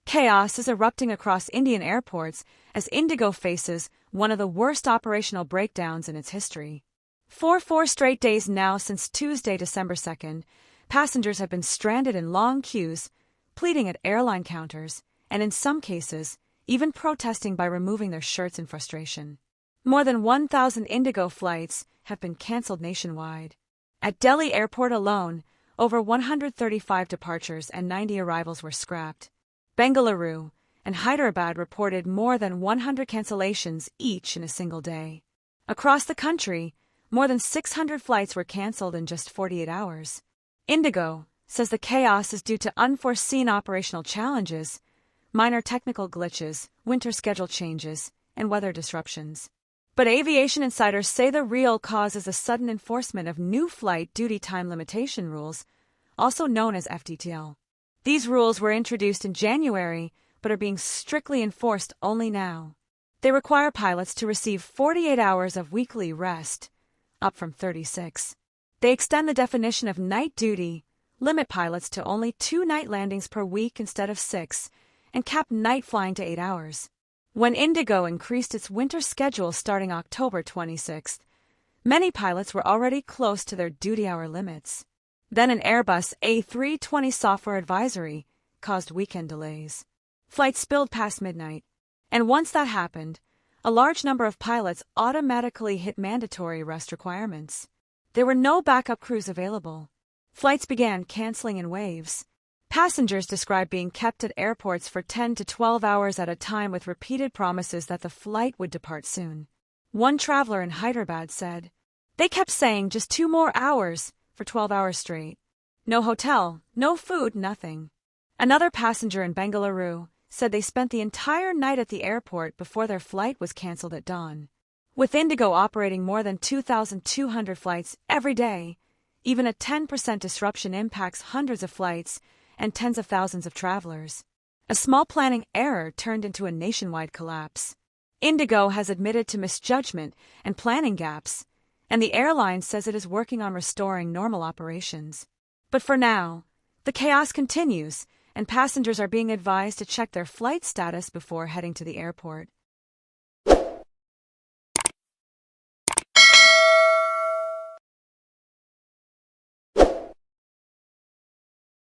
Chaos is erupting across Indian airports as IndiGo faces one of the worst operational breakdowns in its history. For 4 straight days now since Tuesday, December 2nd, passengers have been stranded in long queues, pleading at airline counters, and in some cases, even protesting by removing their shirts in frustration. More than 1,000 IndiGo flights have been cancelled nationwide. At Delhi Airport alone, over 135 departures and 90 arrivals were scrapped. Bengaluru and Hyderabad reported more than 100 cancellations each in a single day. Across the country, more than 600 flights were cancelled in just 48 hours. IndiGo says the chaos is due to unforeseen operational challenges, minor technical glitches, winter schedule changes, and weather disruptions. But aviation insiders say the real cause is a sudden enforcement of new flight duty time limitation rules, also known as FDTL. These rules were introduced in January, but are being strictly enforced only now. They require pilots to receive 48 hours of weekly rest, up from 36. They extend the definition of night duty, limit pilots to only 2 night landings per week instead of 6, and cap night flying to 8 hours. When IndiGo increased its winter schedule starting October 26th, many pilots were already close to their duty hour limits. Then an Airbus A320 software advisory caused weekend delays. Flights spilled past midnight, and once that happened, a large number of pilots automatically hit mandatory rest requirements. There were no backup crews available. Flights began canceling in waves. Passengers described being kept at airports for 10 to 12 hours at a time with repeated promises that the flight would depart soon. One traveler in Hyderabad said, "They kept saying just 2 more hours for 12 hours straight. No hotel, no food, nothing." Another passenger in Bengaluru said they spent the entire night at the airport before their flight was cancelled at dawn. With IndiGo operating more than 2,200 flights every day, even a 10% disruption impacts hundreds of flights and tens of thousands of travelers. A small planning error turned into a nationwide collapse. IndiGo has admitted to misjudgment and planning gaps, and the airline says it is working on restoring normal operations. But for now, the chaos continues, and passengers are being advised to check their flight status before heading to the airport.